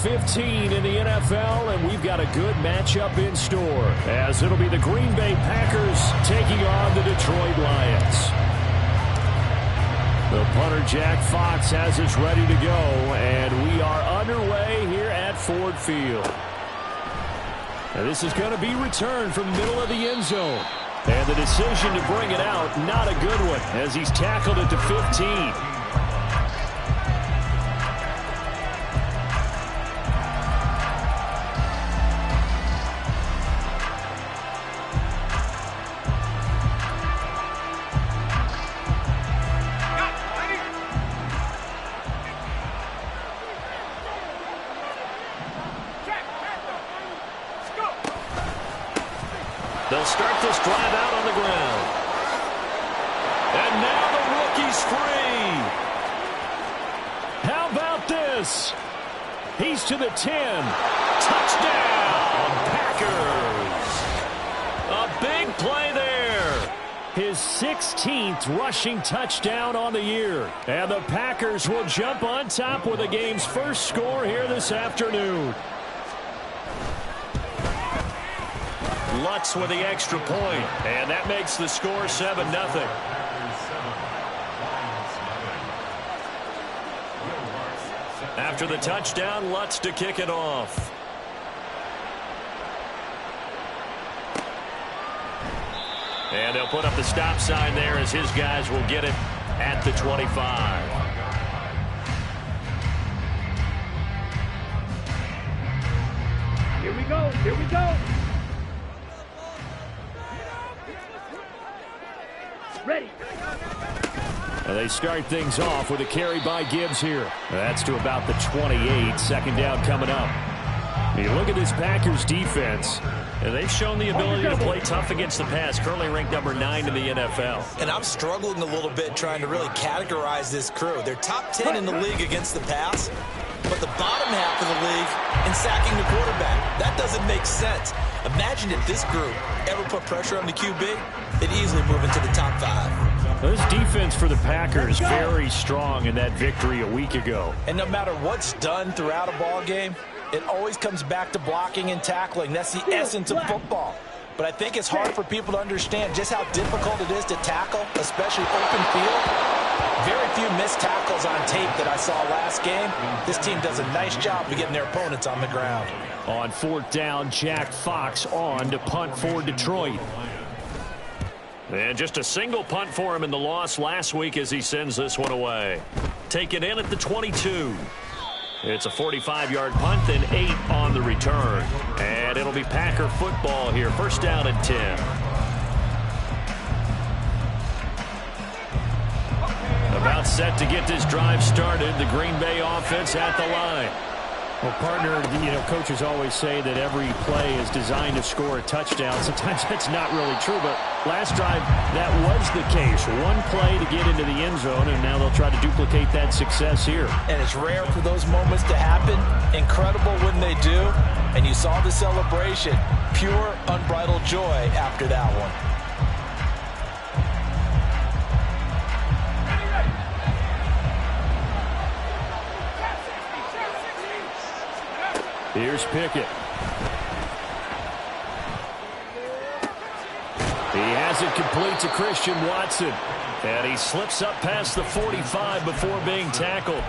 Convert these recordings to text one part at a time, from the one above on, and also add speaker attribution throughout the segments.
Speaker 1: 15 in the NFL, and we've got a good matchup in store, as it'll be the Green Bay Packers taking on the Detroit Lions. The punter, Jack Fox, has us ready to go, and we are underway here at Ford Field. Now, this is going to be returned from the middle of the end zone. And the decision to bring it out, not a good one, as he's tackled it to 15. They'll start this drive out on the ground. And now the rookie's free. How about this? He's to the 10. Touchdown, Packers. A big play there. His 16th rushing touchdown on the year. And the Packers will jump on top with the game's first score here this afternoon. Lutz with the extra point, and that makes the score 7-0. After the touchdown, Lutz to kick it off. And they'll put up the stop sign there as his guys will get it at the 25.
Speaker 2: Here we go, here we go. Ready.
Speaker 1: And they start things off with a carry by Gibbs here. That's to about the 28. Second down coming up. You look at this Packers defense, and they've shown the ability to play tough against the pass, currently ranked number 9 in the NFL.
Speaker 3: And I'm struggling a little bit trying to really categorize this crew. They're top 10 in the league against the pass, but the bottom half of the league in sacking the quarterback. That doesn't make sense. Imagine if this group ever put pressure on the QB, they'd easily move into the top 5.
Speaker 1: This defense for the Packers very strong in that victory a week ago.
Speaker 3: And no matter what's done throughout a ball game, it always comes back to blocking and tackling. That's the essence of football. But I think it's hard for people to understand just how difficult it is to tackle, especially open field. Very few missed tackles on tape that I saw last game. This team does a nice job of getting their opponents on the ground.
Speaker 1: On fourth down, Jack Fox on to punt for Detroit. And just a single punt for him in the loss last week as he sends this one away. Taken in at the 22. It's a 45-yard punt, then 8 on the return. And it'll be Packer football here. First down and 10. About set to get this drive started. The Green Bay offense at the line. Well, partner, coaches always say that every play is designed to score a touchdown. Sometimes that's not really true, but last drive, that was the case. One play to get into the end zone, and now they'll try to duplicate that success here.
Speaker 3: And it's rare for those moments to happen. Incredible when they do. And you saw the celebration. Pure, unbridled joy after that one.
Speaker 1: Here's Pickett. He has it complete to Christian Watson. And he slips up past the 45 before being tackled.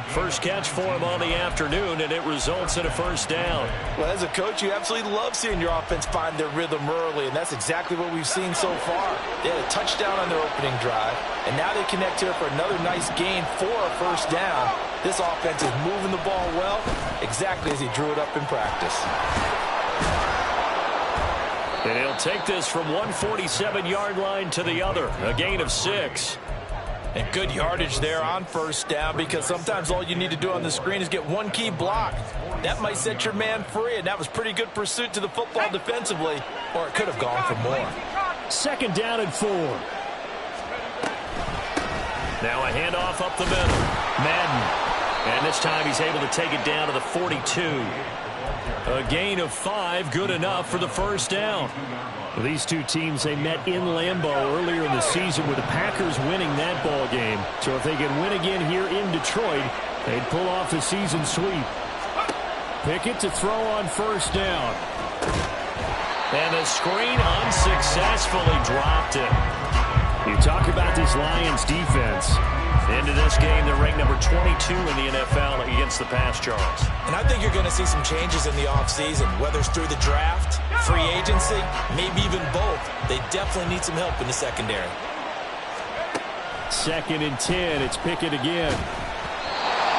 Speaker 1: First catch for him on the afternoon, and it results in a first down.
Speaker 3: Well, as a coach, you absolutely love seeing your offense find their rhythm early, and that's exactly what we've seen so far. They had a touchdown on their opening drive, and now they connect here for another nice gain for a first down. This offense is moving the ball well, exactly as he drew it up in practice.
Speaker 1: And he'll take this from one 47-yard line to the other, a gain of 6.
Speaker 3: And good yardage there on first down, because sometimes all you need to do on the screen is get one key block. That might set your man free, and that was pretty good pursuit to the football defensively, or it could have gone for more.
Speaker 1: Second down and 4. Now a handoff up the middle. Madden. And this time he's able to take it down to the 42. A gain of 5, good enough for the first down. These two teams, they met in Lambeau earlier in the season with the Packers winning that ball game. So if they can win again here in Detroit, they'd pull off the season sweep. Pickett to throw on first down. And the screen unsuccessfully dropped it. You talk about this Lions defense. Into this game, they're ranked number 22 in the NFL against the pass, Charles.
Speaker 3: And I think you're going to see some changes in the offseason, whether it's through the draft, free agency, maybe even both. They definitely need some help in the secondary.
Speaker 1: 2nd and 10. It's Pickett again.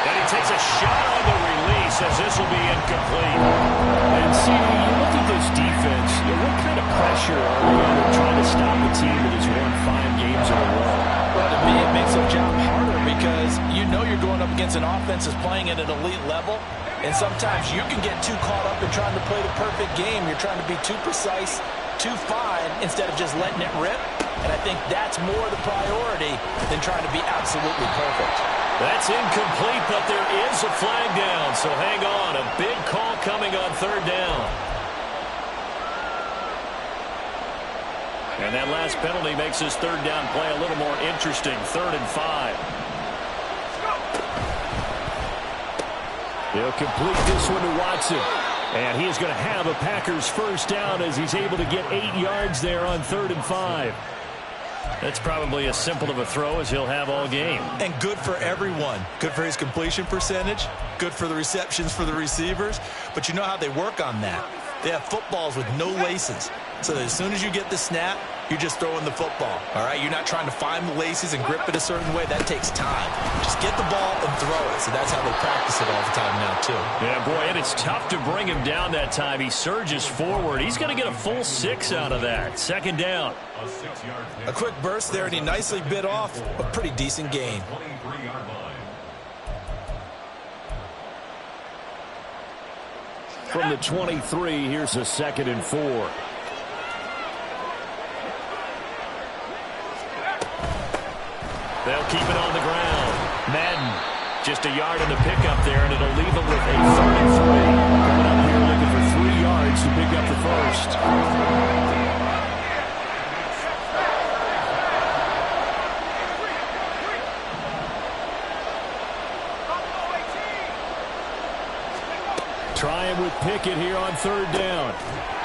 Speaker 1: And he takes a shot on the release as this will be incomplete. And see, you look at this defense, what kind of pressure are they under trying to stop a team that has won 5 games in a row?
Speaker 3: Well, to me, it makes their job harder because you know you're going up against an offense that's playing at an elite level. And sometimes you can get too caught up in trying to play the perfect game. You're trying to be too precise, too fine, instead of just letting it rip. And I think that's more the priority than trying to be absolutely perfect.
Speaker 1: That's incomplete, but there is a flag down, so hang on. A big call coming on 3rd down. And that last penalty makes his 3rd down play a little more interesting. 3rd and 5. He'll complete this one to Watson. And he is going to have a Packers first down as he's able to get 8 yards there on 3rd and 5. That's probably as simple of a throw as he'll have all game.
Speaker 3: And good for everyone. Good for his completion percentage. Good for the receptions for the receivers. But you know how they work on that. They have footballs with no laces. So that as soon as you get the snap, you're just throwing the football. All right? You're not trying to find the laces and grip it a certain way. That takes time. Just get the ball and throw it. So that's how they practice it all the time now, too.
Speaker 1: Yeah, boy, and it's tough to bring him down that time. He surges forward. He's going to get a full 6 out of that. 2nd down.
Speaker 3: A quick burst there, and he nicely bit off a pretty decent gain.
Speaker 1: From the 23, here's a 2nd and 4. They'll keep it on the ground. Madden, just a yard in the pickup there, and it'll leave them with a 3rd and 3. Coming up here looking for 3 yards to pick up the first. Trying with Pickett here on 3rd down.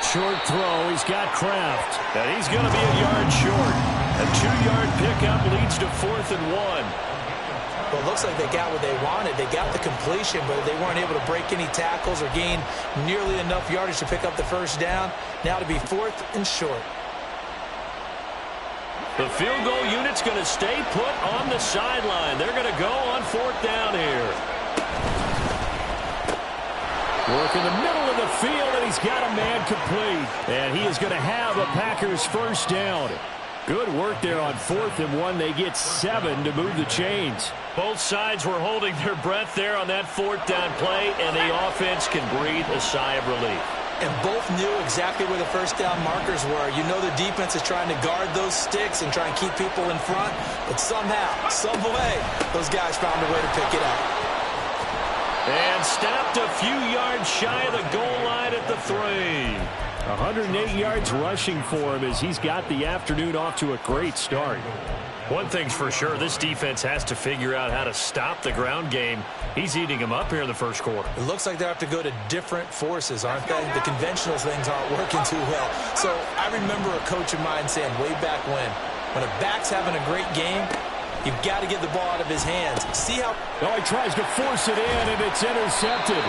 Speaker 1: Short throw. He's got Kraft. And he's going to be a yard short. A 2-yard pickup leads to 4th and 1.
Speaker 3: Well, it looks like they got what they wanted. They got the completion, but they weren't able to break any tackles or gain nearly enough yardage to pick up the first down. Now to be 4th and short.
Speaker 1: The field goal unit's going to stay put on the sideline. They're going to go on 4th down here. Work in the middle of the field, and he's got a man complete. And he is going to have a Packers first down. Good work there on 4th and 1. They get 7 to move the chains. Both sides were holding their breath there on that 4th down play, and the offense can breathe a sigh of relief.
Speaker 3: And both knew exactly where the first down markers were. You know the defense is trying to guard those sticks and try and keep people in front. But somehow, some way, those guys found a way to pick it up.
Speaker 1: And stopped a few yards shy of the goal line at the 3. 108 yards rushing for him as he's got the afternoon off to a great start. One thing's for sure, this defense has to figure out how to stop the ground game. He's eating them up here in the first quarter.
Speaker 3: It looks like they have to go to different forces, aren't they? The conventional things aren't working too well. So I remember a coach of mine saying way back when a back's having a great game, you've got to get the ball out of his hands. See how...
Speaker 1: Oh, he tries to force it in, and it's intercepted.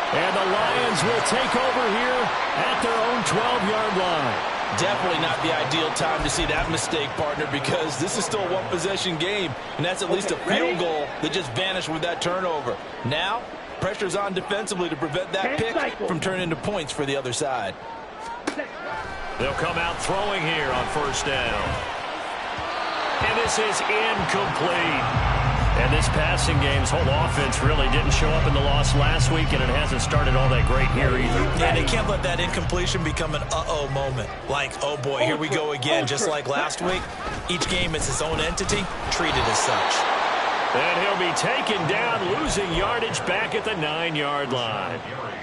Speaker 1: And the Lions will take over here at their own 12-yard line.
Speaker 4: Definitely not the ideal time to see that mistake, partner, because this is still a one-possession game, and that's at least a field goal that just vanished with that turnover. Now, pressure's on defensively to prevent that pick from turning into points for the other side.
Speaker 1: They'll come out throwing here on first down. And this is incomplete. And this passing game's whole offense really didn't show up in the loss last week, and it hasn't started all that great here either.
Speaker 3: Yeah, they can't let that incompletion become an uh-oh moment. Like, oh boy, here we go again, just like last week. Each game is its own entity, treated as such.
Speaker 1: And he'll be taken down, losing yardage back at the 9-yard line.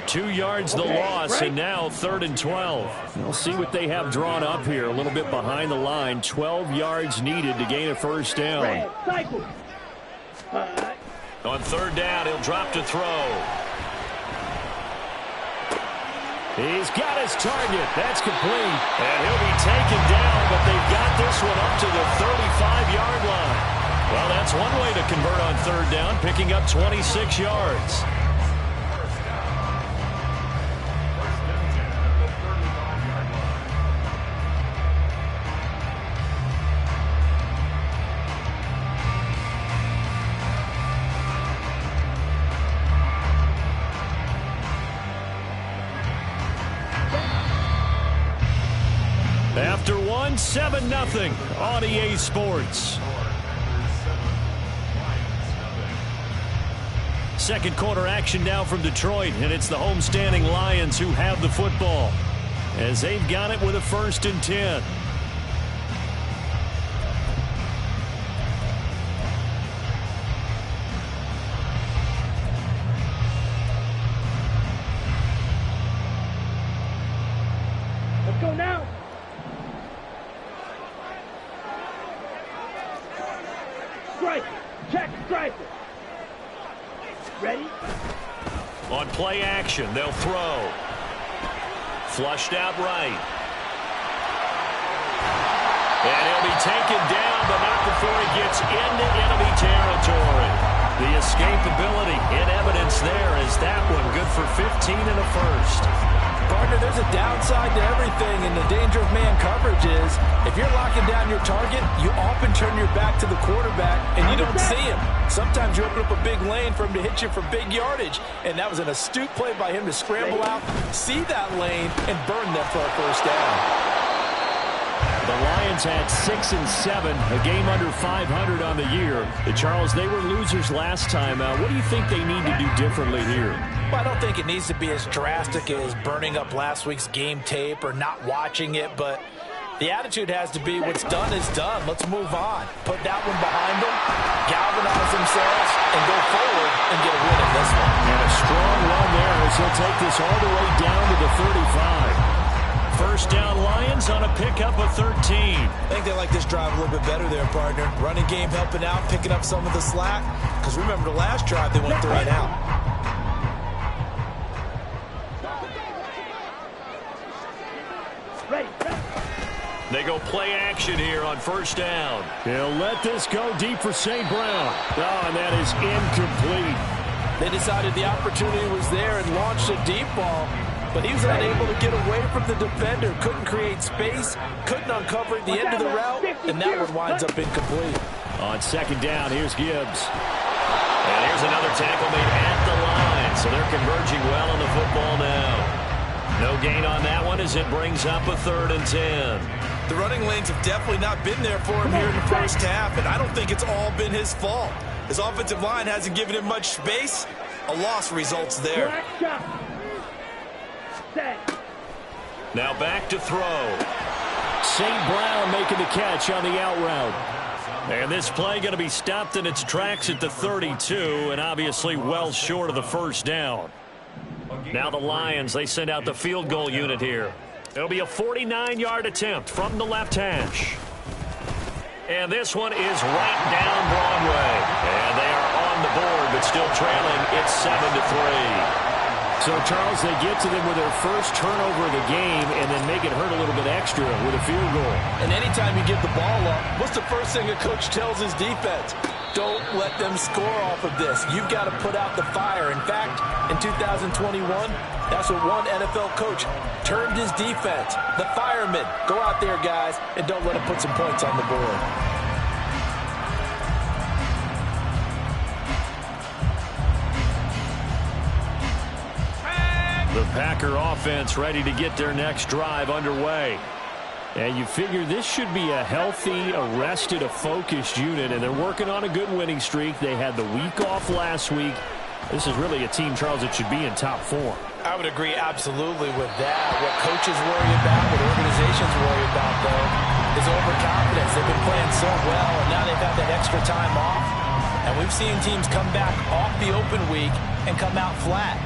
Speaker 1: 2 yards the loss, and now 3rd and 12. We'll see what they have drawn up here, a little bit behind the line. 12 yards needed to gain a first down. On 3rd down, he'll drop to throw. He's got his target. That's complete. And he'll be taken down, but they've got this one up to the 35-yard line. Well, that's one way to convert on third down, picking up 26 yards. After one, 7-0 on EA Sports. Second quarter action now from Detroit, and it's the homestanding Lions who have the football as they've got it with a 1st and 10.
Speaker 2: Let's go now. Strike. Check. Strike. Ready?
Speaker 1: On play action, they'll throw. Flushed out right. And he'll be taken down, but not before he gets into enemy territory. The escapability in evidence there is that one good for 15 and a first.
Speaker 3: Partner, there's a downside to everything, and the danger of man coverage is if you're locking down your target, you often turn your back to the quarterback and you don't see him. Sometimes you open up a big lane for him to hit you for big yardage, and that was an astute play by him to scramble out, see that lane, and burn them for a first down.
Speaker 1: The Lions had 6 and 7, a game under 500 on the year. Charles, they were losers last time. What do you think they need to do differently here?
Speaker 3: Well, I don't think it needs to be as drastic as burning up last week's game tape or not watching it, but the attitude has to be what's done is done. Let's move on. Put that one behind them, galvanize themselves, and go forward and get a win in this one.
Speaker 1: And a strong run there as he'll take this all the way down to the 35. First down Lions on a pickup of 13.
Speaker 3: I think they like this drive a little bit better there, partner. Running game helping out, picking up some of the slack. Because remember the last drive, they went 3 and out.
Speaker 2: Ready.
Speaker 1: They go play action here on first down. He'll let this go deep for St. Brown. Oh, and that is incomplete.
Speaker 3: They decided the opportunity was there and launched a deep ball. But he was unable to get away from the defender, couldn't create space, couldn't uncover the end of the route, and that one winds up incomplete.
Speaker 1: On second down, here's Gibbs. And here's another tackle made at the line, so they're converging well on the football now. No gain on that one as it brings up a 3rd and 10.
Speaker 3: The running lanes have definitely not been there for him here in the first half, and I don't think it's all been his fault. His offensive line hasn't given him much space. A loss results there.
Speaker 1: Now back to throw. St. Brown making the catch on the out route. And this play going to be stopped in its tracks at the 32, and obviously well short of the first down. Now the Lions, they send out the field goal unit here. It'll be a 49-yard attempt from the left hash. And this one is right down Broadway. And they are on the board, but still trailing. It's 7-3. So, Charles, they get to them with their first turnover of the game and then make it hurt a little bit extra with a field goal.
Speaker 3: And anytime you give the ball up, what's the first thing a coach tells his defense? Don't let them score off of this. You've got to put out the fire. In fact, in 2021, that's what one NFL coach termed his defense. The firemen. Go out there, guys, and don't let them put some points on the board.
Speaker 1: The Packer offense ready to get their next drive underway. And you figure this should be a healthy, a rested, a focused unit, and they're working on a good winning streak. They had the week off last week. This is really a team, Charles, that should be in top form.
Speaker 3: I would agree absolutely with that. What coaches worry about, what organizations worry about, though, is overconfidence. They've been playing so well, and now they've had that extra time off. And we've seen teams come back off the open week and come out flat.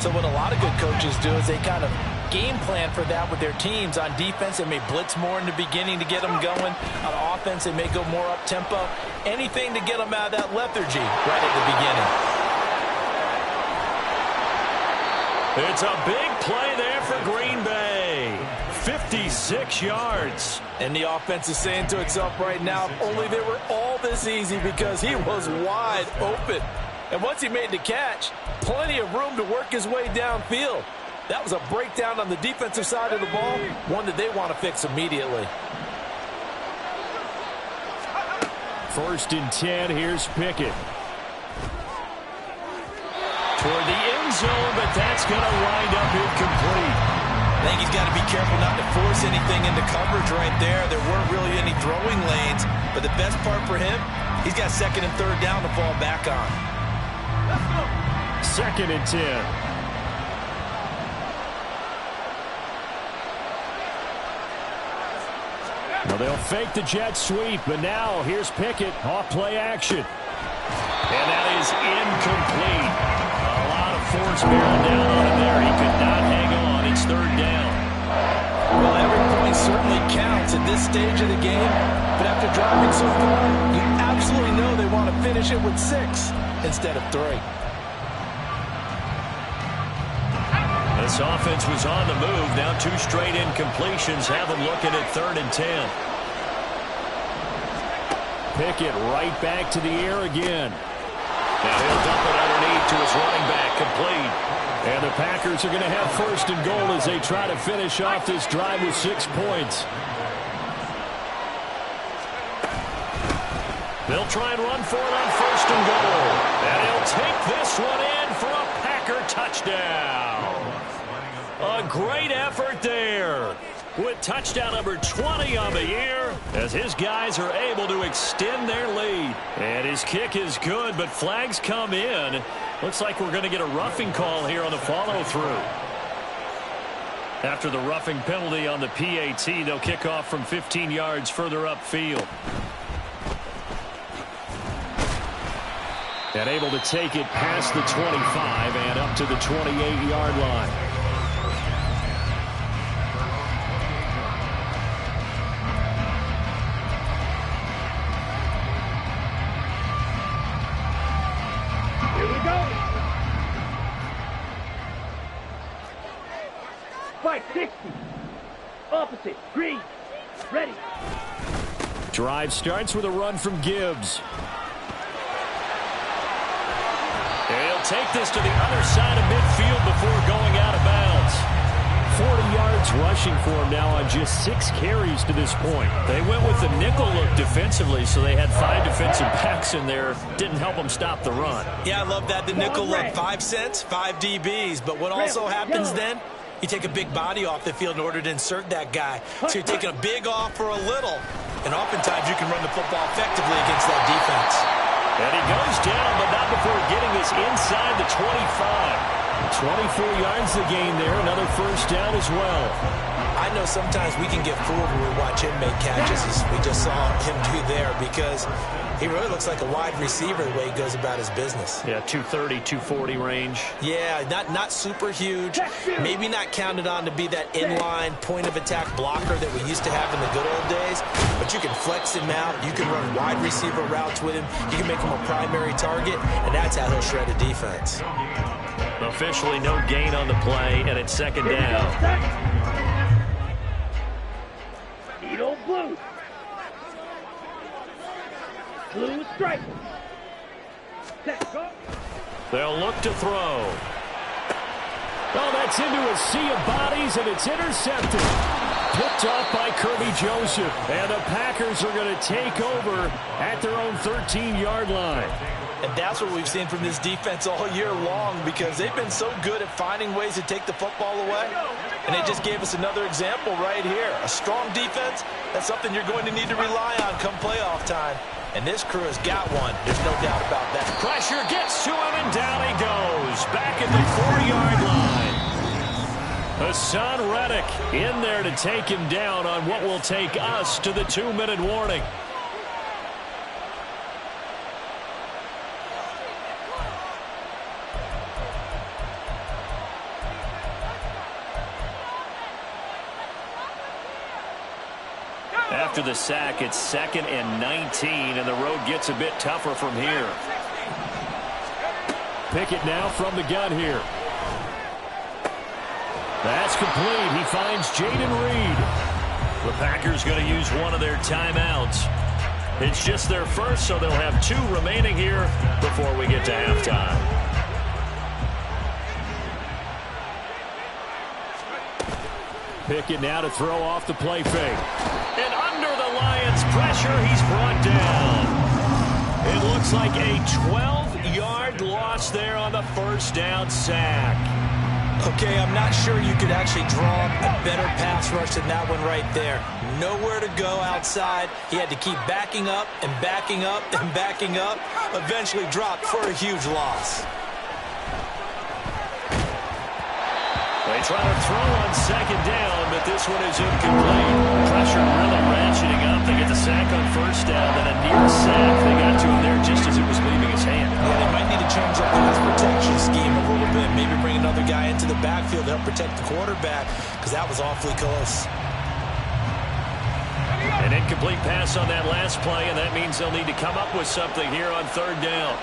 Speaker 3: So what a lot of good coaches do is they kind of game plan for that with their teams. On defense, they may blitz more in the beginning to get them going. On offense, they may go more up-tempo. Anything to get them out of that lethargy right at the beginning.
Speaker 1: It's a big play there for Green Bay. 56 yards.
Speaker 3: And the offense is saying to itself right now, if only they were all this easy, because he was wide open. And once he made the catch, plenty of room to work his way downfield. That was a breakdown on the defensive side of the ball, one that they want to fix immediately.
Speaker 1: 1st and 10, here's Pickett. Toward the end zone, but that's going to wind up incomplete.
Speaker 3: I think he's got to be careful not to force anything into coverage right there. There weren't really any throwing lanes, but the best part for him, he's got 2nd and 3rd down to fall back on.
Speaker 1: 2nd and 10. Well, they'll fake the jet sweep, but now here's Pickett off play action. And that is incomplete. A lot of force bearing down on him there. He could not hang on. It's 3rd down.
Speaker 3: Well, every point certainly counts at this stage of the game, but after driving so far, you absolutely know they want to finish it with 6 instead of 3.
Speaker 1: This offense was on the move. Now 2 straight incompletions have them looking at 3rd and 10. Pickett right back to the air again. Now he'll dump it underneath to his running back, complete. And the Packers are going to have 1st and goal as they try to finish off this drive with 6 points. They'll try and run for it on 1st and goal. And he'll take this one in for a Packer touchdown. A great effort there with touchdown number 20 on the year as his guys are able to extend their lead. And his kick is good, but flags come in. Looks like we're going to get a roughing call here on the follow-through. After the roughing penalty on the PAT, they'll kick off from 15 yards further upfield. And able to take it past the 25 and up to the 28-yard line.
Speaker 2: Here we go. Spike 60. Opposite. Green. Ready.
Speaker 1: Drive starts with a run from Gibbs. He'll take this to the other side of midfield before going out of bounds. 40 yards rushing for him now on just 6 carries to this point. They went with the nickel look defensively, so they had 5 defensive backs in there. Didn't help them stop the run.
Speaker 3: Yeah, I love that. The nickel look, 5 cents, 5 DBs. But what also happens then, you take a big body off the field in order to insert that guy. So you're taking a big off for a little. And oftentimes you can run the football effectively against that defense.
Speaker 1: And he goes down, but not before getting this inside the 25. 24 yards the gain there. Another 1st down as well.
Speaker 3: I know sometimes we can get fooled when we watch him make catches, as we just saw him do there, because he really looks like a wide receiver the way he goes about his business.
Speaker 1: Yeah, 230, 240 range.
Speaker 3: Yeah, not super huge. Maybe not counted on to be that inline point-of-attack blocker that we used to have in the good old days, but you can flex him out. You can run wide receiver routes with him. You can make him a primary target, and that's how he'll shred a defense.
Speaker 1: Officially no gain on the play, and it's 2nd down.
Speaker 2: Edo blue. Blue strike. Set, go.
Speaker 1: They'll look to throw. Oh, that's into a sea of bodies, and it's intercepted. Picked off by Kirby Joseph. And the Packers are going to take over at their own 13-yard line.
Speaker 3: And that's what we've seen from this defense all year long, because they've been so good at finding ways to take the football away. And they just gave us another example right here. A strong defense, that's something you're going to need to rely on come playoff time. And this crew has got one. There's no doubt about that.
Speaker 1: Pressure gets to him, and down he goes. Back at the 4-yard line. Hassan Reddick in there to take him down on what will take us to the 2-minute warning. After the sack, it's 2nd and 19, and the road gets a bit tougher from here. Pickett now from the gun here. That's complete. He finds Jayden Reed. The Packers going to use one of their timeouts. It's just their first, so they'll have 2 remaining here before we get to halftime. Pickett now to throw off the play fake. And under the Lions' pressure, he's brought down. It looks like a 12-yard loss there on the first down sack.
Speaker 3: Okay, I'm not sure you could actually draw a better pass rush than that one right there. Nowhere to go outside. He had to keep backing up and backing up and backing up. Eventually dropped for a huge loss.
Speaker 1: They try to throw on second down, but this one is incomplete. Pressure really ratcheting up. They get the sack on first down, then a near sack. They got to him there just as it was leaving his hand.
Speaker 3: Yeah, they might need to change up pass protection scheme a little bit. Maybe bring another guy into the backfield to help protect the quarterback, because that was awfully close.
Speaker 1: An incomplete pass on that last play, and that means they'll need to come up with something here on third down.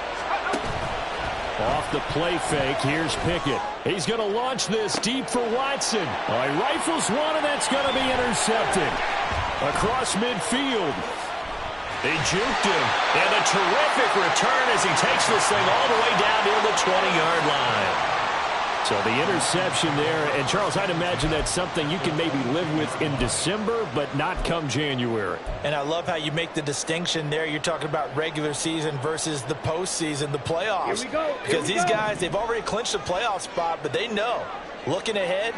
Speaker 1: Off the play fake, here's Pickett. He's going to launch this deep for Watson. He rifles one, and that's going to be intercepted. Across midfield. They juked him. And a terrific return as he takes this thing all the way down near the 20-yard line. So the interception there. And, Charles, I'd imagine that's something you can maybe live with in December, but not come January.
Speaker 3: And I love how you make the distinction there. You're talking about regular season versus the postseason, the playoffs.
Speaker 2: Here we go.
Speaker 3: Because these guys, they've already clinched a playoff spot, but they know, looking ahead,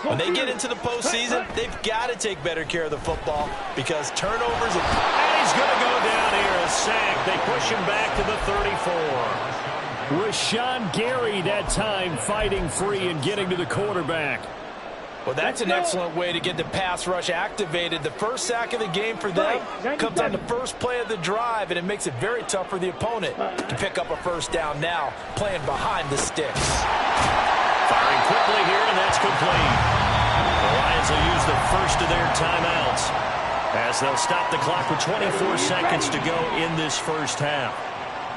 Speaker 3: when they get into the postseason, they've got to take better care of the football because turnovers.
Speaker 1: And he's going to go down here, a sack. They push him back to the 34. Rashawn Gary that time fighting free and getting to the quarterback.
Speaker 3: Well, that's an excellent way to get the pass rush activated. The first sack of the game for them comes on the first play of the drive, and it makes it very tough for the opponent to pick up a first down now, playing behind the sticks.
Speaker 1: Firing quickly here, and that's complete. The Lions will use the first of their timeouts as they'll stop the clock with 24 seconds to go in this first half.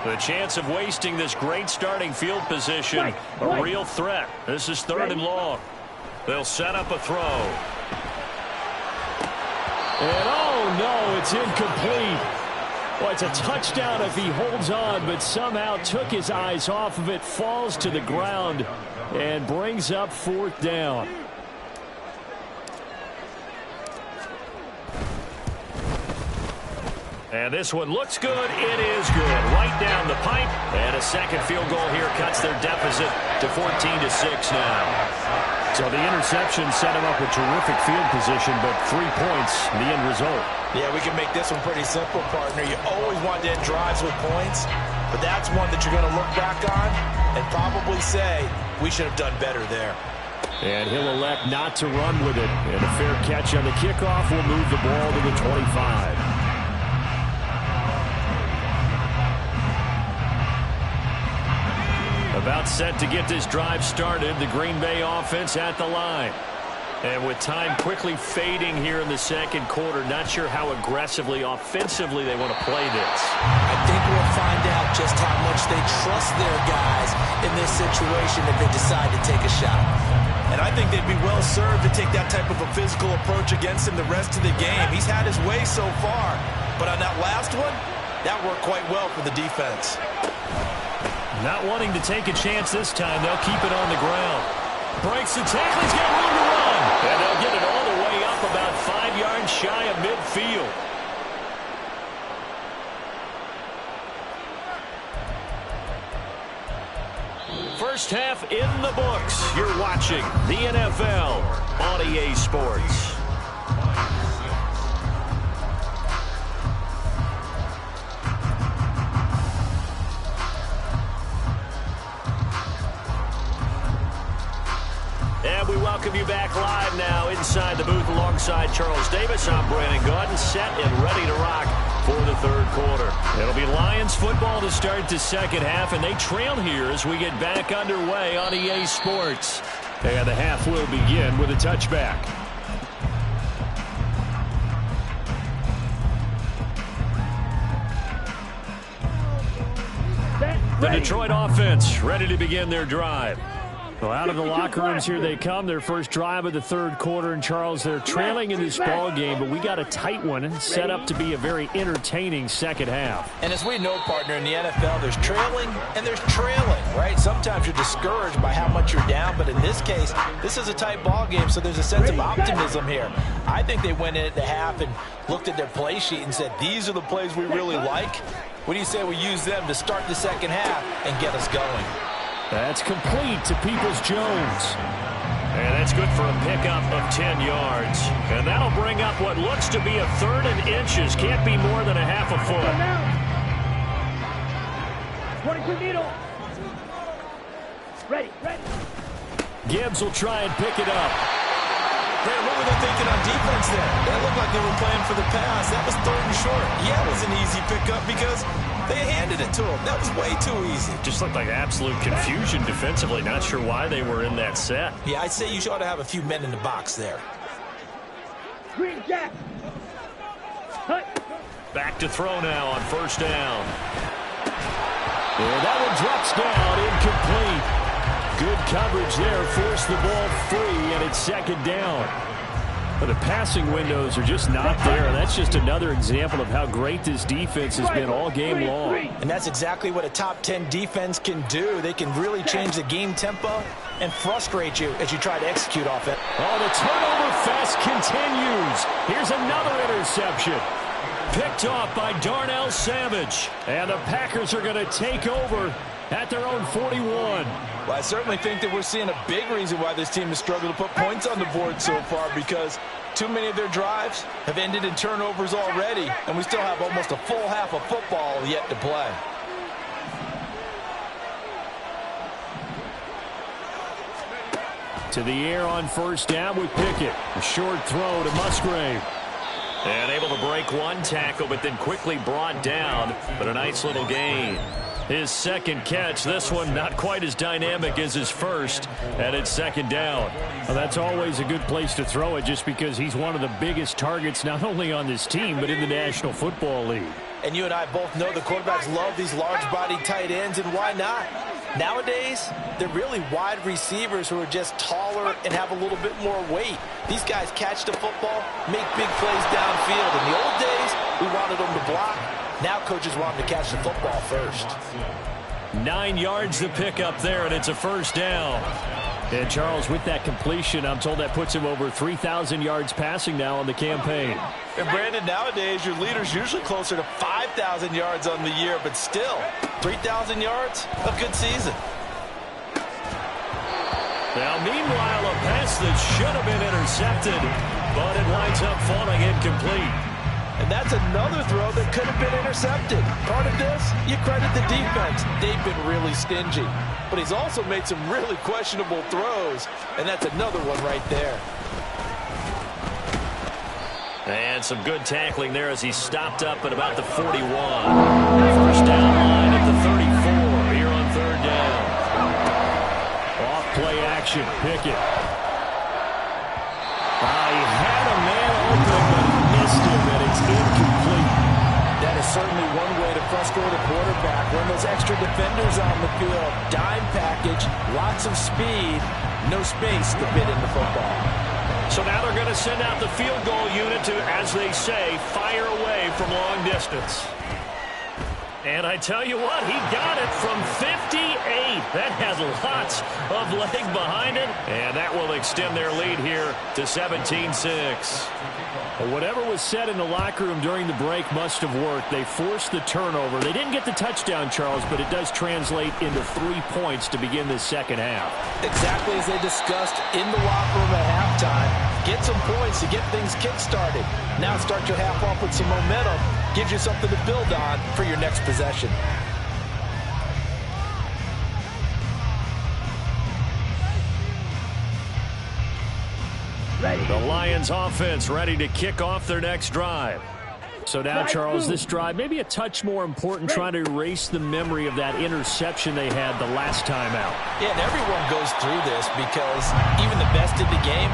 Speaker 1: The chance of wasting this great starting field position, a real threat. This is third and long. They'll set up a throw. And oh no, it's incomplete. Well, it's a touchdown if he holds on, but somehow took his eyes off of it, falls to the ground, and brings up fourth down. And this one looks good. It is good. Right down the pipe. And a second field goal here cuts their deficit to 14-6 now. So the interception set him up with terrific field position, but 3 points, the end result.
Speaker 3: Yeah, we can make this one pretty simple, partner. You always want to end drives with points, but that's one that you're going to look back on and probably say, we should have done better there.
Speaker 1: And he'll elect not to run with it. And a fair catch on the kickoff will move the ball to the 25. About set to get this drive started, the Green Bay offense at the line. And with time quickly fading here in the second quarter, not sure how aggressively, offensively they want to play this.
Speaker 3: I think we'll find out just how much they trust their guys in this situation if they decide to take a shot. And I think they'd be well served to take that type of a physical approach against him the rest of the game. He's had his way so far, but on that last one, that worked quite well for the defense.
Speaker 1: Not wanting to take a chance this time, they'll keep it on the ground. Breaks the tackle, he's got room to run. And they'll get it all the way up about 5 yards shy of midfield. First half in the books. You're watching the NFL on EA Sports. And we welcome you back live now inside the booth alongside Charles Davis. I'm Brandon Gaudin, set and ready to rock for the third quarter. It'll be Lions football to start the second half, and they trail here as we get back underway on EA Sports. And the half will begin with a touchback. The Detroit offense ready to begin their drive. Well, out of the locker rooms here they come. Their first drive of the third quarter. And, Charles, they're trailing in this ball game, but we got a tight one set up to be a very entertaining second half.
Speaker 3: And as we know, partner, in the NFL, there's trailing and there's trailing, right? Sometimes you're discouraged by how much you're down, but in this case, this is a tight ball game, so there's a sense of optimism here. I think they went in at the half and looked at their play sheet and said, these are the plays we really like. What do you say we use them to start the second half and get us going?
Speaker 1: That's complete to Peoples-Jones. And that's good for a pickup of 10 yards. And that'll bring up what looks to be a third and inches. Can't be more than a half a foot.
Speaker 2: 22 needle. Ready.
Speaker 1: Gibbs will try and pick it up.
Speaker 4: Man, what were they thinking on defense there? That looked like they were playing for the pass. That was third and short. Yeah, it was an easy pickup because they handed it to him. That was way too easy.
Speaker 1: Just looked like absolute confusion defensively. Not sure why they were in that set.
Speaker 3: Yeah, I'd say you ought to have a few men in the box there.
Speaker 2: Green Jack. Hut.
Speaker 1: Back to throw now on first down. And that one drops down, incomplete. Good coverage there, forced the ball free, and it's second down. But the passing windows are just not there. That's just another example of how great this defense has been all game long.
Speaker 3: And that's exactly what a top 10 defense can do. They can really change the game tempo and frustrate you as you try to execute off it.
Speaker 1: Oh, the turnover fest continues. Here's another interception. Picked off by Darnell Savage. And the Packers are going to take over at their own 41.
Speaker 4: Well, I certainly think that we're seeing a big reason why this team has struggled to put points on the board so far, because too many of their drives have ended in turnovers already, and we still have almost a full half of football yet to play.
Speaker 1: To the air on first down with Pickett. A short throw to Musgrave. And able to break one tackle, but then quickly brought down. But a nice little gain. His second catch, this one not quite as dynamic as his first, and it's second down. Well, that's always a good place to throw it just because he's one of the biggest targets not only on this team but in the National Football League.
Speaker 3: And you and I both know the quarterbacks love these large-bodied tight ends, and why not? Nowadays, they're really wide receivers who are just taller and have a little bit more weight. These guys catch the football, make big plays downfield. In the old days, we wanted them to block. Now coaches want them to catch the football first.
Speaker 1: 9 yards to pick up there, and it's a first down. And Charles, with that completion, I'm told that puts him over 3,000 yards passing now on the campaign.
Speaker 4: And Brandon, nowadays your leader's usually closer to 5,000 yards on the year, but still, 3,000 yards, a good season.
Speaker 1: Now, meanwhile, a pass that should have been intercepted, but it winds up falling incomplete.
Speaker 4: And that's another throw that could have been intercepted. Part of this, you credit the defense. They've been really stingy. But he's also made some really questionable throws, and that's another one right there.
Speaker 1: And some good tackling there as he stopped up at about the 41. First down line at the 34 here on third down. Off play action, Pickett. He had a man open, but he missed him, and it's incomplete.
Speaker 3: That is certainly one way to frustrate a quarterback. When those extra defenders on the field, dime package, lots of speed, no space to fit in the football.
Speaker 1: So now they're going to send out the field goal unit to, as they say, fire away from long distance. And I tell you what, he got it from 58. That has lots of leg behind it. And that will extend their lead here to 17-6. Well, whatever was said in the locker room during the break must have worked. They forced the turnover. They didn't get the touchdown, Charles, but it does translate into 3 points to begin the second half.
Speaker 3: Exactly as they discussed in the locker room at halftime. Get some points to get things kick-started. Now start your half off with some momentum. Gives you something to build on for your next possession.
Speaker 1: The Lions offense ready to kick off their next drive. So now, Charles, this drive maybe a touch more important, trying to erase the memory of that interception they had the last time out.
Speaker 3: Yeah, and everyone goes through this because even the best in the game,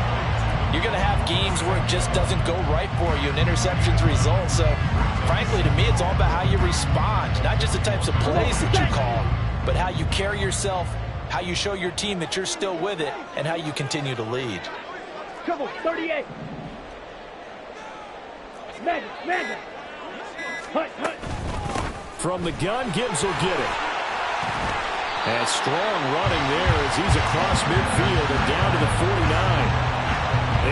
Speaker 3: you're going to have games where it just doesn't go right for you and interceptions result. So, frankly, to me, it's all about how you respond, not just the types of plays that you call, but how you carry yourself how you show your team that you're still with it, and how you continue to lead.
Speaker 2: Come on, 38. Magic. Hut.
Speaker 1: From the gun, Gibbs will get it. And strong running there as he's across midfield and down to the 49.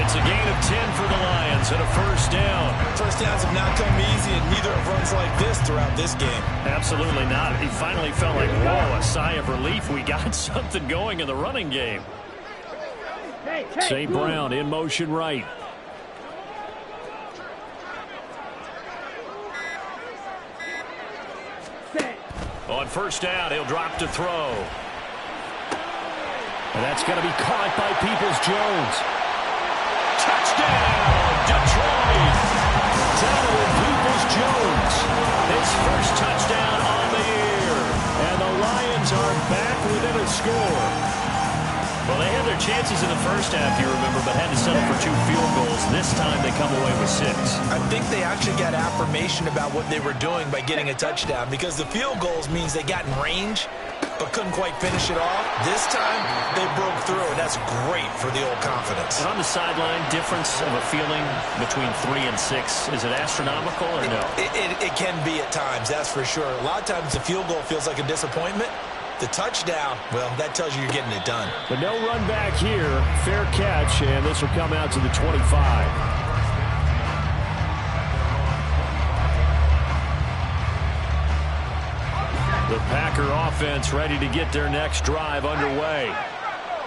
Speaker 1: It's a gain of 10 for the Lions and a first down.
Speaker 3: First downs have not come easy, and neither have runs like this throughout this game.
Speaker 1: Absolutely not. He finally felt like, whoa, a sigh of relief. We got something going in the running game. St. Brown in motion right. On first down, he'll drop to throw. And that's going to be caught by Peoples-Jones. Touchdown, Detroit! Donovan Peoples-Jones, his first touchdown on the year. And the Lions are back within a score. Well, they had their chances in the first half, you remember, but had to settle for 2 field goals. This time they come away with 6.
Speaker 3: I think they actually got affirmation about what they were doing by getting a touchdown, because the field goals means they got in range but couldn't quite finish it off. This time they broke through, and that's great for the old confidence.
Speaker 1: And on the sideline, difference of a feeling between 3 and 6, is it astronomical or no?
Speaker 3: It can be at times, that's for sure. A lot of times the field goal feels like a disappointment. The touchdown, well, that tells you you're getting it done.
Speaker 1: But no run back here. Fair catch, and this will come out to the 25. The Packer offense ready to get their next drive underway.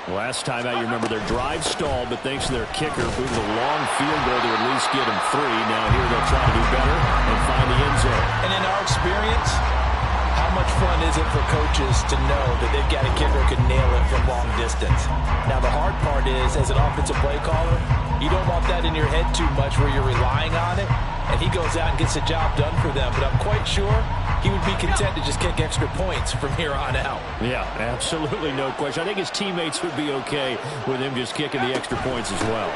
Speaker 1: Last time out, you remember their drive stalled, but thanks to their kicker, booted a long field goal to at least get them 3. Now here they'll try to do better and find the end zone.
Speaker 3: And in our experience, how much fun is it for coaches to know that they've got a kicker who can nail it from long distance? Now, the hard part is, as an offensive play caller, you don't want that in your head too much where you're relying on it, and he goes out and gets the job done for them. But I'm quite sure he would be content to just kick extra points from here on out.
Speaker 1: Yeah, absolutely no question. I think his teammates would be okay with him just kicking the extra points as well.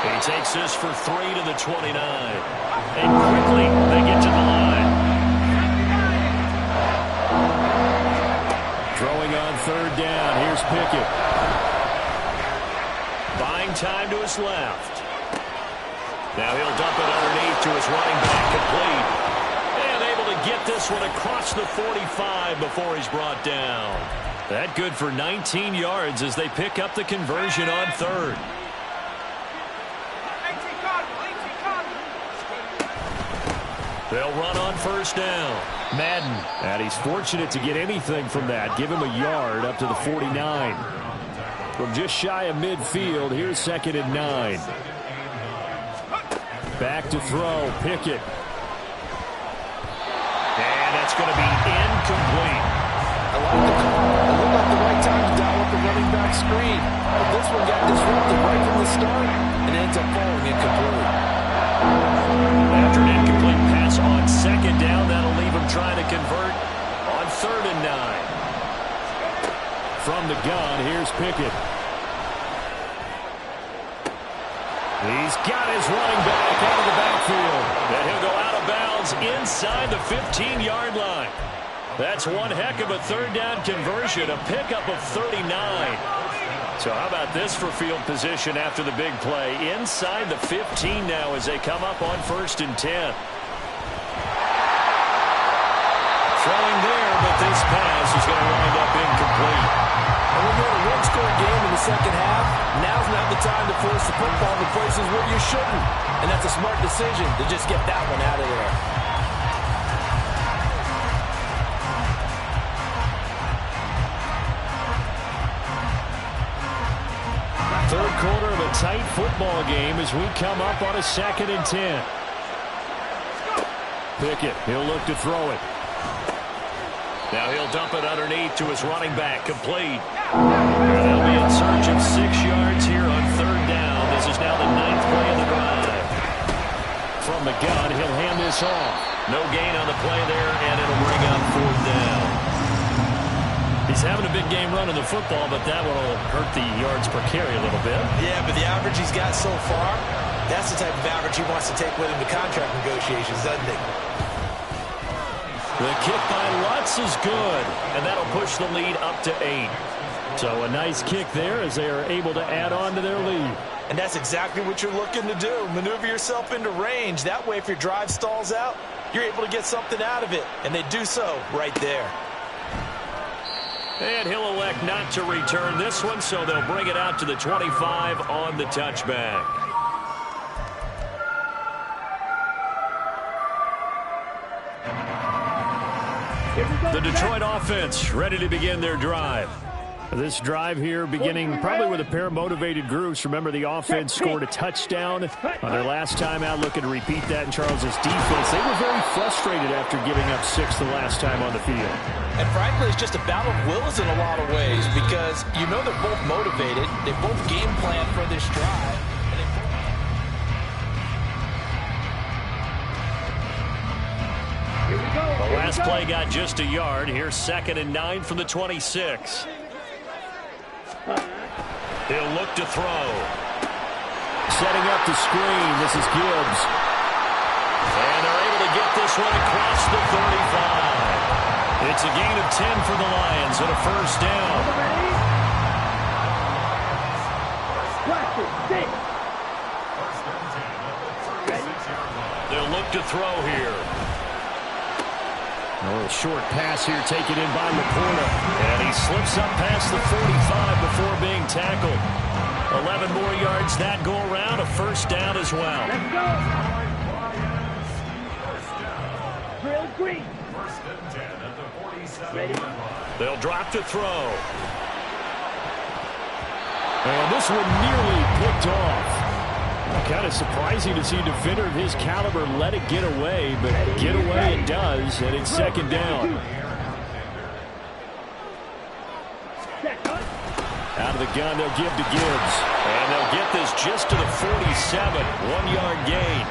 Speaker 1: He takes this for 3 to the 29. And quickly, they get to the line. Throwing on third down. Here's Pickett. Buying time to his left. Now he'll dump it underneath to his running back, complete. And able to get this one across the 45 before he's brought down. That good for 19 yards as they pick up the conversion on third. They'll run on first down. Madden. And he's fortunate to get anything from that. Give him a yard up to the 49. From just shy of midfield, here's 2nd and 9. Back to throw. Pickett. And that's going to be incomplete.
Speaker 3: I like the call. It looked like the right time to dial up the running back screen. But this one got disrupted right from the start and ends up falling incomplete.
Speaker 1: After an incomplete pass on 2nd down, that'll leave him trying to convert on 3rd and 9. From the gun, here's Pickett. He's got his running back out of the backfield. And he'll go out of bounds inside the 15-yard line. That's one heck of a 3rd down conversion, a pickup of 39. So how about this for field position after the big play? Inside the 15 now as they come up on 1st and 10. Throwing there, but this pass is going to wind up incomplete.
Speaker 3: And when you're in a one-score game in the second half, now's not the time to force the football to places where you shouldn't. And that's a smart decision to just get that one out of there.
Speaker 1: Third quarter of a tight football game as we come up on a 2nd and 10. Pickett, he'll look to throw it. Now he'll dump it underneath to his running back, complete. And they'll be in search of 6 yards here on 3rd down. This is now the 9th play of the drive. From the gun, he'll hand this off. No gain on the play there, and it'll bring up 4th down. He's having a big game running the football, but that will hurt the yards per carry a little bit.
Speaker 3: Yeah, but the average he's got so far, that's the type of average he wants to take with him to contract negotiations, doesn't he?
Speaker 1: The kick by Lutz is good, and that'll push the lead up to 8. So a nice kick there as they are able to add on to their lead.
Speaker 3: And that's exactly what you're looking to do. Maneuver yourself into range. That way, if your drive stalls out, you're able to get something out of it. And they do so right there.
Speaker 1: And he'll elect not to return this one, so they'll bring it out to the 25 on the touchback. The Detroit offense ready to begin their drive. This drive here beginning probably with a pair of motivated groups. Remember, the offense scored a touchdown on their last time out, looking to repeat that in Charles's defense. They were very frustrated after giving up 6 the last time on the field.
Speaker 3: And frankly, it's just a battle of wills in a lot of ways because you know they're both motivated. They both game plan for this drive.
Speaker 1: The last play got just a yard. Here's 2nd and 9 from the 26. He'll look to throw.
Speaker 5: Setting up the screen. This is Gibbs.
Speaker 1: And they're able to get this one across the 35. It's a gain of 10 for the Lions and a first down. They'll look to throw here.
Speaker 5: A little short pass here taken in by Laporta.
Speaker 1: And he slips up past the 45 before being tackled. 11 more yards that go around, a first down as well.
Speaker 2: Let's go. Drill green. Ready?
Speaker 1: They'll drop to throw.
Speaker 5: And this one nearly picked off. Kind of surprising to see a defender of his caliber let it get away, but get away it does, and it's 2nd down. Out of the gun, they'll give to Gibbs.
Speaker 1: And they'll get this just to the 47, 1-yard gain.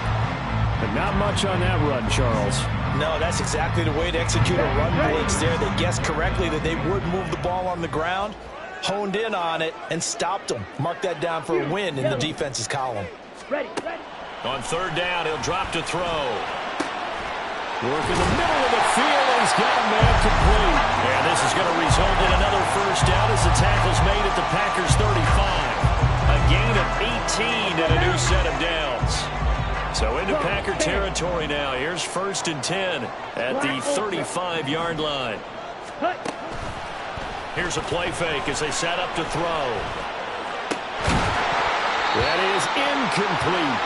Speaker 5: But not much on that run, Charles.
Speaker 3: No, that's exactly the way to execute a run blitz there. They guessed correctly that they would move the ball on the ground, honed in on it, and stopped them. Mark that down for a win in the defense's column.
Speaker 2: Ready, ready.
Speaker 1: On 3rd down, he'll drop to throw.
Speaker 5: Work in the middle of the field, and he's got a man complete.
Speaker 1: And this is going to result in another first down as the tackle's made at the Packers' 35. A gain of 18 and a new set of downs. So into Packer territory now. Here's 1st and 10 at the 35-yard line. Here's a play fake as they set up to throw.
Speaker 5: That is incomplete.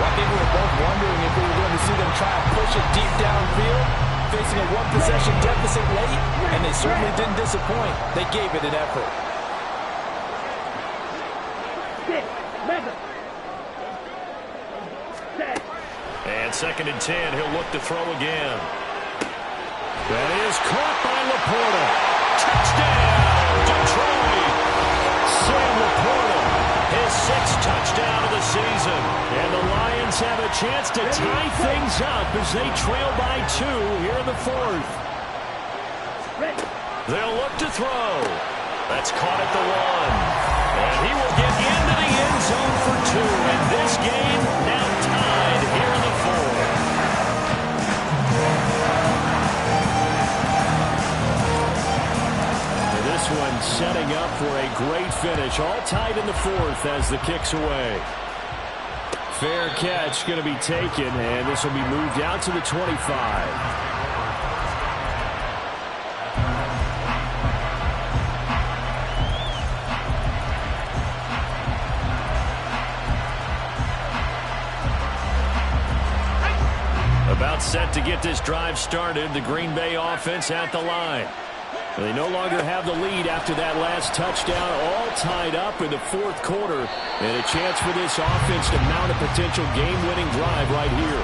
Speaker 3: I think we were both wondering if we were going to see them try and push it deep downfield, facing a one-possession deficit late, and they certainly didn't disappoint. They gave it an effort.
Speaker 1: And 2nd and 10, he'll look to throw again.
Speaker 5: That is caught by Laporta.
Speaker 1: Touchdown, Detroit!
Speaker 5: Sam Laporta.
Speaker 1: His 6th touchdown of the season.
Speaker 5: And the Lions have a chance to tie things up as they trail by 2 here in the 4th.
Speaker 1: They'll look to throw. That's caught at the 1. And he will get into the end zone for 2. And this game now tied here in the 4th.
Speaker 5: This one setting up for a great finish. All tied in the 4th as the kick's away. Fair catch going to be taken, and this will be moved out to the 25.
Speaker 1: About set to get this drive started. The Green Bay offense at the line.
Speaker 5: They no longer have the lead after that last touchdown, all tied up in the 4th quarter. And a chance for this offense to mount a potential game-winning drive right here.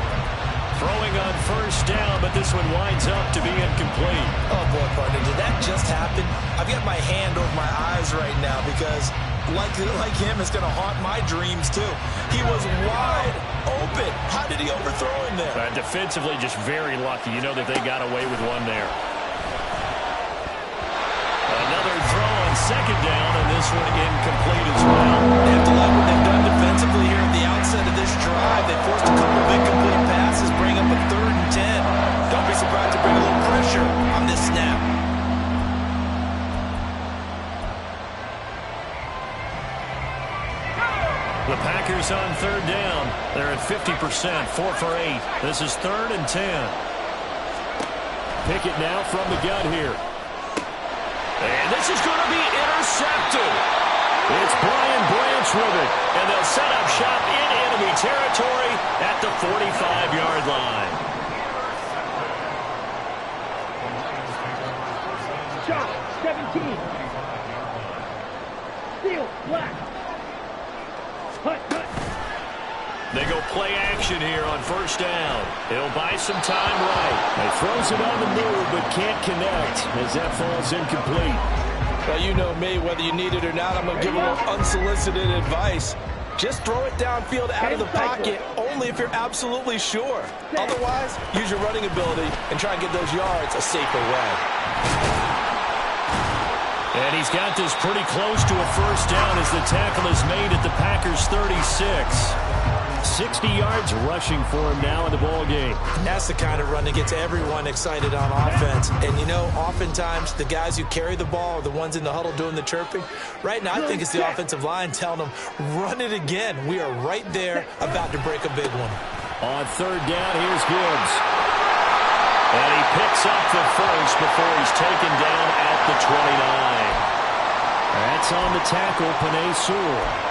Speaker 1: Throwing on 1st down, but this one winds up to be incomplete.
Speaker 3: Oh, boy, partner, did that just happen? I've got my hand over my eyes right now because, like him, it's going to haunt my dreams, too. He was wide open. How did he overthrow him there?
Speaker 1: Defensively, just very lucky. You know that they got away with one there. Another throw on 2nd down, and this one incomplete as well.
Speaker 3: They have to like what they've done defensively here at the outset of this drive. They forced a couple of incomplete passes, bring up a 3rd and 10. Don't be surprised to bring a little pressure
Speaker 1: The Packers on third down. They're at 50%, 4 for 8. This is 3rd and 10.
Speaker 5: Pickett now from the gun here.
Speaker 1: And this is going to be intercepted. It's Brian Branch with it. And they'll set up shop in enemy territory at the 45-yard line.
Speaker 2: Shot, 17. Steal, black. Hut, hut.
Speaker 1: They go play action here on first down. He'll buy some time right.
Speaker 5: He throws it on the move but can't connect as that falls incomplete.
Speaker 4: Well, you know me, whether you need it or not, I'm going to give them unsolicited advice. Just throw it downfield out of the pocket only if you're absolutely sure. Otherwise, use your running ability and try and get those yards a safer way.
Speaker 1: And he's got this pretty close to a first down as the tackle is made at the Packers' 36.
Speaker 5: 60 yards rushing for him now in the ball game.
Speaker 3: That's the kind of run that gets everyone excited on offense. And, you know, oftentimes the guys who carry the ball are the ones in the huddle doing the chirping. Right now, I think it's the offensive line telling them, run it again. We are right there about to break a big one.
Speaker 5: On third down, here's Gibbs.
Speaker 1: And he picks up the first before he's taken down at the 29.
Speaker 5: That's on the tackle, Penei Sewell.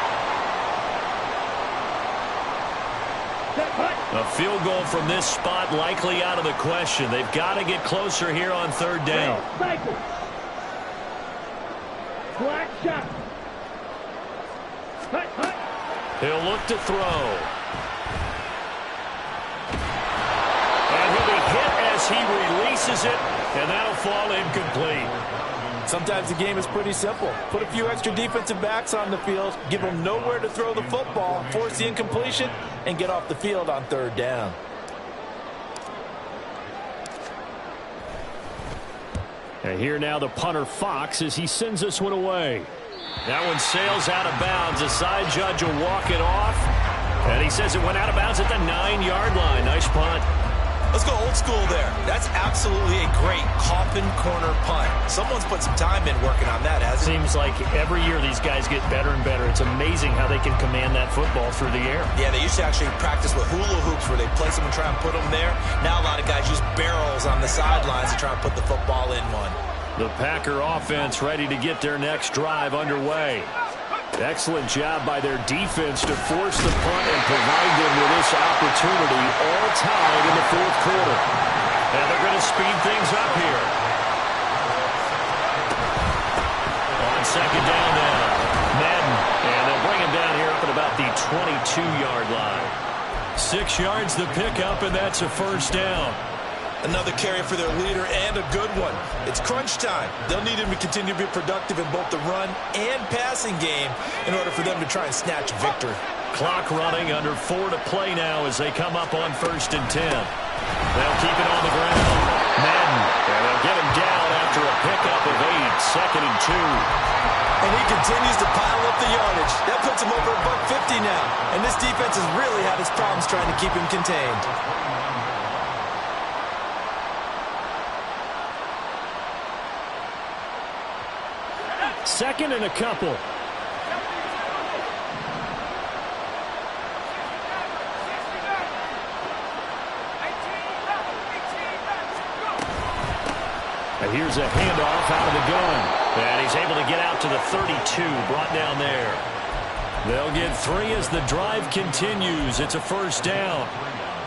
Speaker 1: A field goal from this spot likely out of the question. They've got to get closer here on third down.
Speaker 2: Cycle. Black shot. Hut, hut.
Speaker 1: He'll look to throw. And he'll be hit as he releases it, and that'll fall incomplete.
Speaker 4: Sometimes the game is pretty simple. Put a few extra defensive backs on the field, give them nowhere to throw the football, force the incompletion, and get off the field on third down.
Speaker 5: And here now the punter Fox as he sends this one away.
Speaker 1: That one sails out of bounds. The side judge will walk it off. And he says it went out of bounds at the 9-yard line. Nice punt.
Speaker 3: Let's go old school there. That's absolutely a great coffin corner punt. Someone's put some time in working on that, hasn't it?
Speaker 1: Seems like every year these guys get better and better. It's amazing how they can command that football through the air.
Speaker 3: Yeah, they used to actually practice with hula hoops where they place them and try and put them there. Now a lot of guys use barrels on the sidelines to try and put the football in one.
Speaker 1: The Packer offense ready to get their next drive underway.
Speaker 5: Excellent job by their defense to force the punt and provide them with this opportunity, all tied in the fourth quarter.
Speaker 1: And they're going to speed things up here. On second down now, Madden. And they'll bring him down here up at about the 22-yard line. 6 yards the pickup, and that's a first down.
Speaker 3: Another carry for their leader and a good one. It's crunch time. They'll need him to continue to be productive in both the run and passing game in order for them to try and snatch victory.
Speaker 1: Clock running, under 4 to play now as they come up on 1st and 10. They'll keep it on the ground. Madden, and they'll get him down after a pickup of 8, 2nd and 2.
Speaker 3: And he continues to pile up the yardage. That puts him over $150 now. And this defense has really had its problems trying to keep him contained.
Speaker 5: Second and a couple. And here's a handoff out of the gun.
Speaker 1: And he's able to get out to the 32, brought down there. They'll get 3 as the drive continues. It's a first down.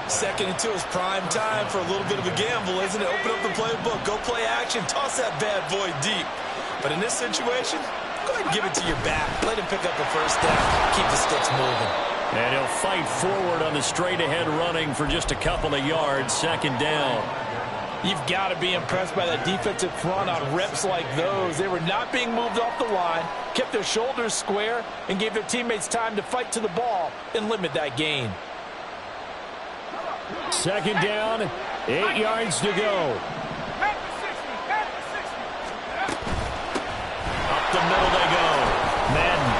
Speaker 3: 2nd and 2 is prime time for a little bit of a gamble, isn't it? Open up the playbook, go play action, toss that bad boy deep. But in this situation, go ahead and give it to your back. Let him pick up the first down. Keep the sticks moving.
Speaker 1: And he'll fight forward on the straight-ahead running for just a couple of yards. 2nd down.
Speaker 4: You've got to be impressed by that defensive front on reps like those. They were not being moved off the line, kept their shoulders square, and gave their teammates time to fight to the ball and limit that gain.
Speaker 5: 2nd down, 8 yards to go.
Speaker 1: Up the middle they go. Madden.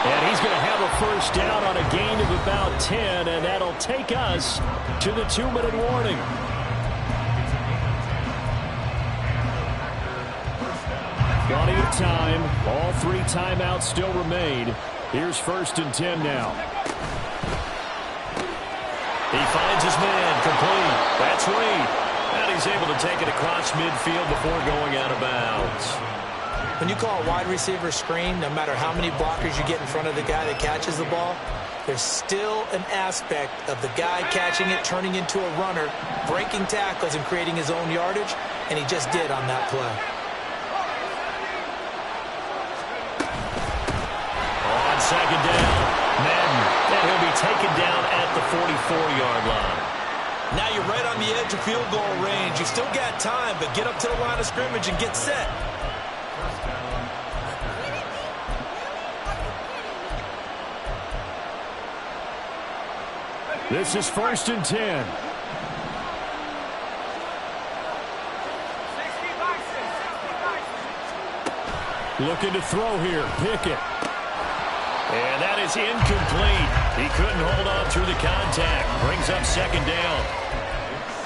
Speaker 5: And he's going to have a first down on a gain of about 10, and that'll take us to the 2-minute warning. Plenty of time. All 3 timeouts still remain. Here's 1st and 10 now.
Speaker 1: He finds his man, complete. That's Reed. And he's able to take it across midfield before going out of bounds.
Speaker 3: When you call a wide receiver screen, no matter how many blockers you get in front of the guy that catches the ball, there's still an aspect of the guy catching it, turning into a runner, breaking tackles and creating his own yardage, and he just did on that play.
Speaker 1: On 2nd down, Madden, and he'll be taken down at the 44-yard line.
Speaker 4: Now you're right on the edge of field goal range. You've still got time, but get up to the line of scrimmage and get set.
Speaker 5: This is 1st and 10. Looking to throw here. Pickett.
Speaker 1: And that is incomplete. He couldn't hold on through the contact. Brings up 2nd down.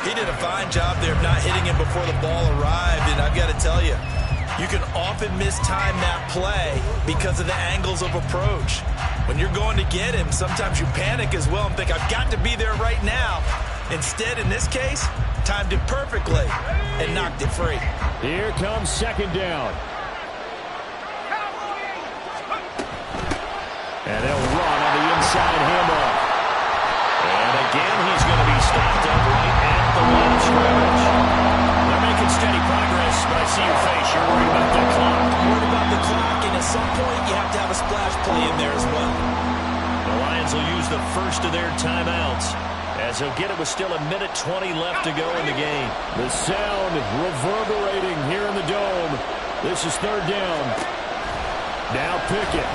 Speaker 4: He did a fine job there of not hitting him before the ball arrived, and I've got to tell you, you can often mistime that play because of the angles of approach. When you're going to get him, sometimes you panic as well and think, I've got to be there right now. Instead, in this case, timed it perfectly and knocked it free.
Speaker 5: Here comes 2nd down. And they'll run on the inside handoff.
Speaker 1: And again, he's going to be stopped up right at the line of scrimmage. They're making steady progress, but I see your face. You're worried about the clock.
Speaker 3: Worried about the clock, and at some point, you have to have a splash play in there as well.
Speaker 1: The Lions will use the first of their timeouts, as he'll get it with still 1:20 left to go in the game.
Speaker 5: The sound reverberating here in the dome. This is 3rd down. Now Pickett.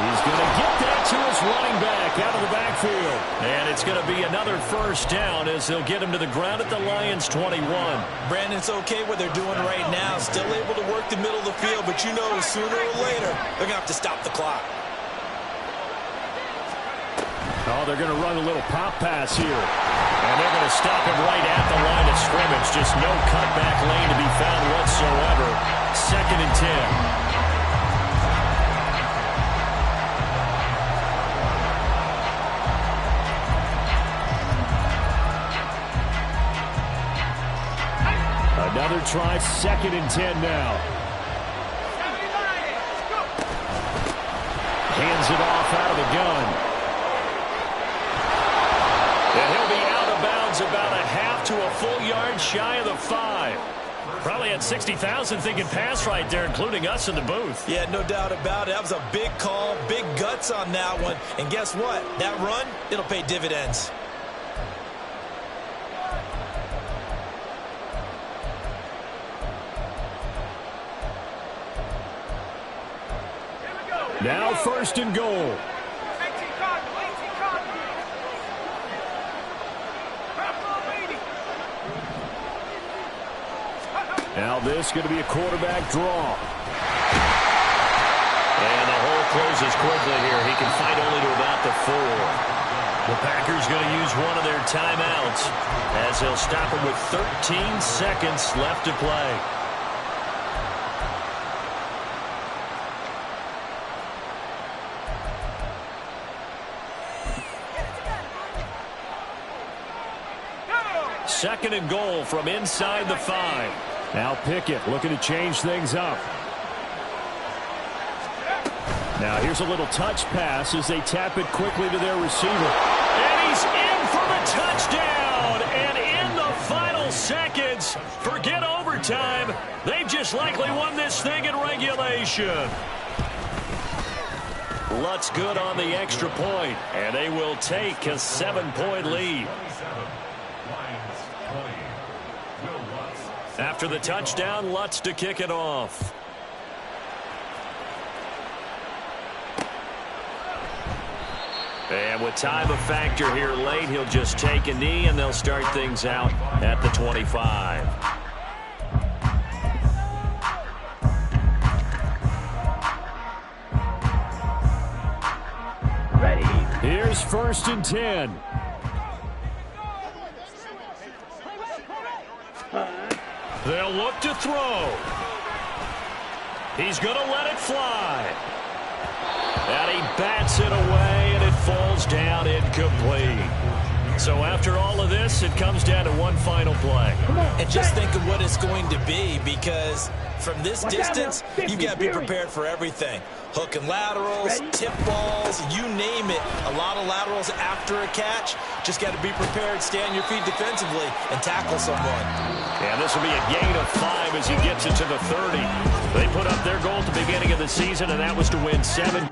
Speaker 5: He's going to get that to his running back out of the backfield.
Speaker 1: And it's going to be another 1st down as they'll get him to the ground at the Lions' 21.
Speaker 4: Brandon, it's okay what they're doing right now. Still able to work the middle of the field, but you know sooner or later they're going to have to stop the clock.
Speaker 5: Oh, they're going to run a little pop pass here.
Speaker 1: And they're going to stop him right at the line of scrimmage. Just no cutback lane to be found whatsoever. 2nd and 10.
Speaker 5: Another try, 2nd and 10 now. Hands it off out of the gun.
Speaker 1: And he'll be out of bounds about a half to a full yard shy of the 5. Probably had 60,000 thinking pass right there, including us in the booth.
Speaker 4: Yeah, no doubt about it. That was a big call, big guts on that one. And guess what? That run, it'll pay dividends.
Speaker 5: Now 1st and goal. Now this going to be a quarterback draw.
Speaker 1: And the hole closes quickly here. He can fight only to about the 4. The Packers going to use one of their timeouts as they'll stop him with 13 seconds left to play. Second and goal from inside the 5.
Speaker 5: Now Pickett looking to change things up. Now here's a little touch pass as they tap it quickly to their receiver.
Speaker 1: And he's in for the touchdown. And in the final seconds, forget overtime. They've just likely won this thing in regulation. Lutz good on the extra point, and they will take a 7-point lead. After the touchdown, Lutz to kick it off. And with time a factor here late, he'll just take a knee, and they'll start things out at the 25.
Speaker 2: Ready.
Speaker 5: Here's 1st and 10.
Speaker 1: They'll look to throw. He's going to let it fly. And he bats it away, and it falls down incomplete. So after all of this, it comes down to one final play.
Speaker 3: And just think of what it's going to be, because from this distance, you've got to be prepared for everything. Hook and laterals, tip balls, you name it. A lot of laterals after a catch. Just got to be prepared, stay on your feet defensively, and tackle someone.
Speaker 1: And this will be a gain of 5 as he gets it to the 30. They put up their goal at the beginning of the season, and that was to win 7.